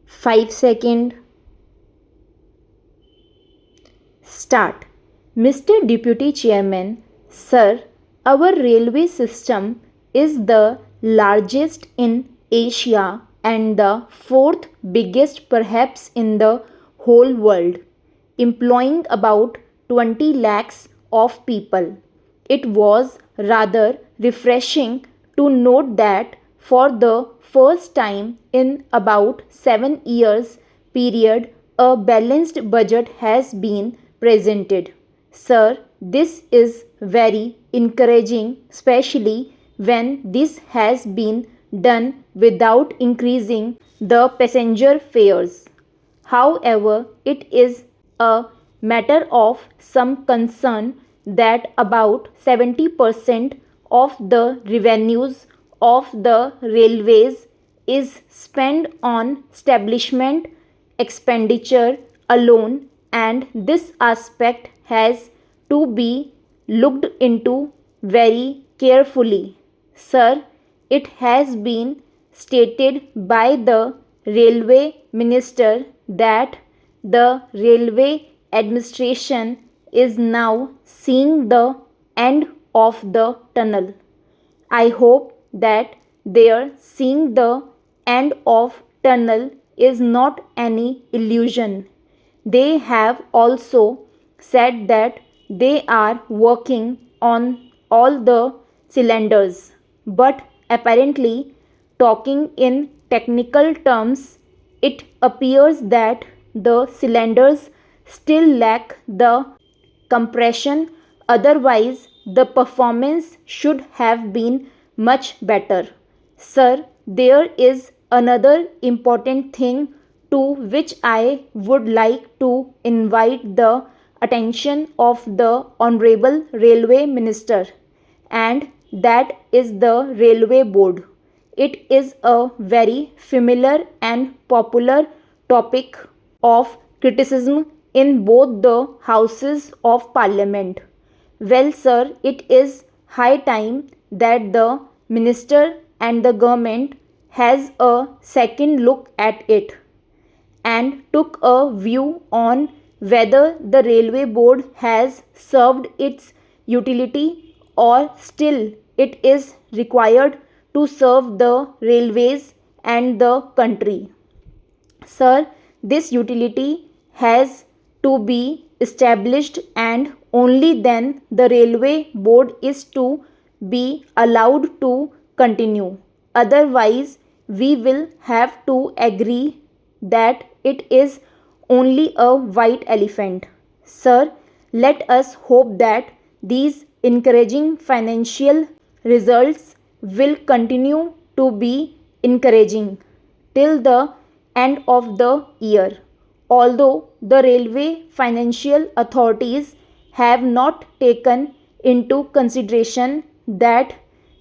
5 seconds. Start. Mr. Deputy Chairman, Sir, our railway system is the largest in Asia and the fourth biggest perhaps in the whole world, employing about 20 lakhs of people. It was rather refreshing to note that for the first time in about 7 years period a balanced budget has been presented. Sir, this is very encouraging, especially when this has been done without increasing the passenger fares. However, it is a matter of some concern that about 70% of the revenues of the railways is spent on establishment expenditure alone, and this aspect has to be looked into very carefully. Sir, it has been stated by the railway minister that the railway administration is now seeing the end of the tunnel. I hope that their seeing the end of tunnel is not any illusion. They have also said that they are working on all the cylinders, but apparently, talking in technical terms, it appears that the cylinders still lack the compression, otherwise, the performance should have been much better. Sir, there is another important thing to which I would like to invite the attention of the Honorable Railway Minister, and that is the Railway Board. It is a very familiar and popular topic of criticism in both the houses of parliament. Well, sir, it is high time that the minister and the government has a second look at it and took a view on whether the railway board has served its utility or still it is required to serve the railways and the country. Sir, this utility has to be established and only then the railway board is to be allowed to continue. Otherwise, we will have to agree that it is only a white elephant. Sir, let us hope that these encouraging financial results will continue to be encouraging till the end of the year. Although the railway financial authorities have not taken into consideration that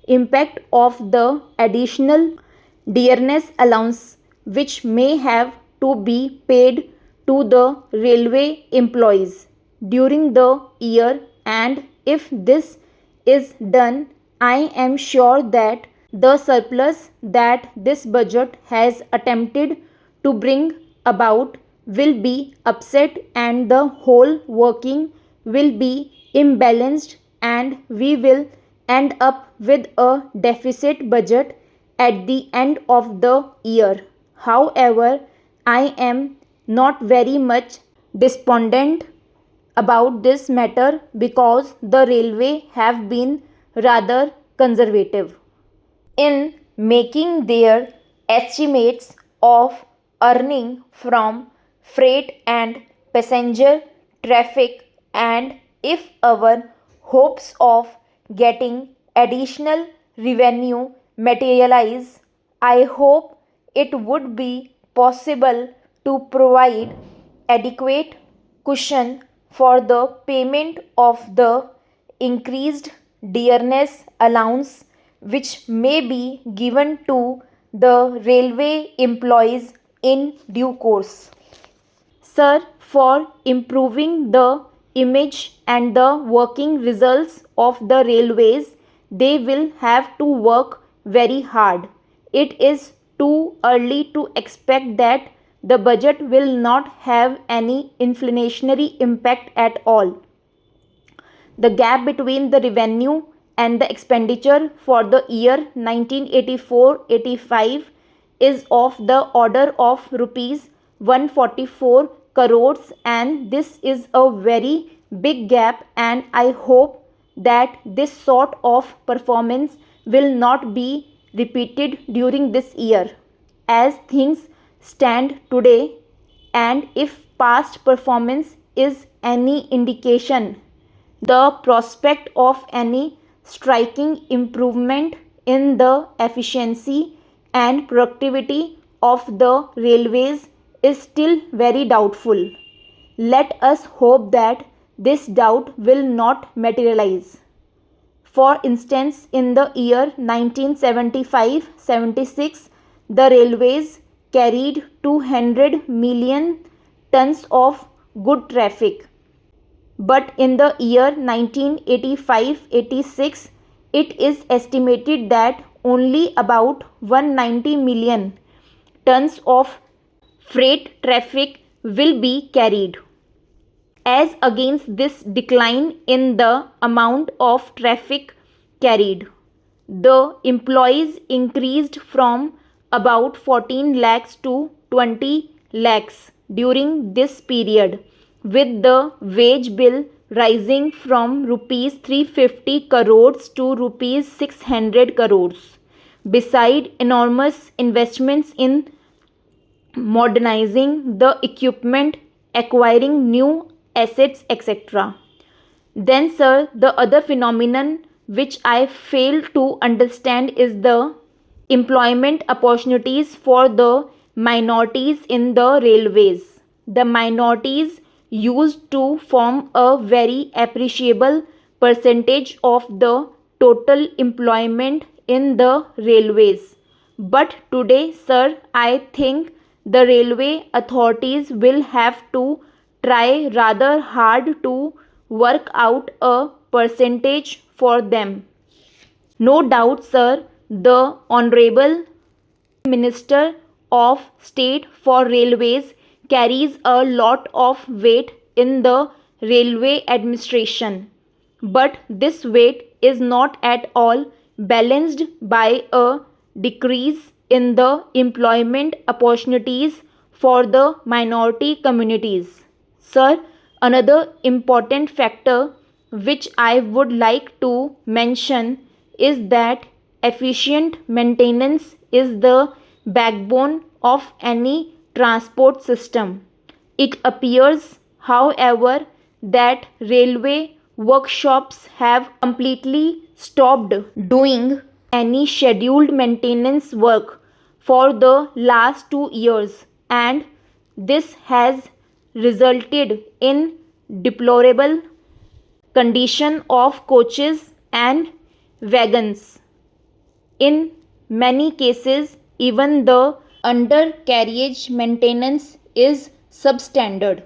impact of the additional dearness allowance which may have to be paid to the railway employees during the year, and if this is done, I am sure that the surplus that this budget has attempted to bring about will be upset and the whole working will be imbalanced and we will end up with a deficit budget at the end of the year. However, I am not very much despondent about this matter because the railway have been rather conservative in making their estimates of earning from freight and passenger traffic, and if our hopes of getting additional revenue materialize, I hope it would be possible to provide adequate cushion for the payment of the increased dearness allowance which may be given to the railway employees in due course. Sir, for improving the image and the working results of the railways, they will have to work very hard. It is too early to expect that the budget will not have any inflationary impact at all. The gap between the revenue and the expenditure for the year 1984-85 is of the order of rupees 144 crores, and this is a very big gap, and I hope that this sort of performance will not be repeated during this year. As things stand today, and if past performance is any indication, the prospect of any striking improvement in the efficiency and productivity of the railways is still very doubtful. Let us hope that this doubt will not materialize. For instance, in the year 1975-76, the railways carried 200 million tons of good traffic. But in the year 1985-86, it is estimated that only about 190 million tons of freight traffic will be carried. As against this decline in the amount of traffic carried, the employees increased from about 14 lakhs to 20 lakhs during this period, with the wage bill rising from rupees 350 crores to rupees 600 crores, beside enormous investments in modernizing the equipment, acquiring new assets, etc. Then, sir, the other phenomenon which I fail to understand is the employment opportunities for the minorities in the railways. The minorities used to form a very appreciable percentage of the total employment in the railways. But today, sir, I think the railway authorities will have to try rather hard to work out a percentage for them. No doubt, sir, the Honorable Minister of State for Railways carries a lot of weight in the railway administration. But this weight is not at all balanced by a decrease in the employment opportunities for the minority communities. Sir, another important factor which I would like to mention is that efficient maintenance is the backbone of any transport system. It appears, however, that railway workshops have completely stopped doing any scheduled maintenance work for the last 2 years, and this has resulted in deplorable condition of coaches and wagons. In many cases, even the undercarriage maintenance is substandard.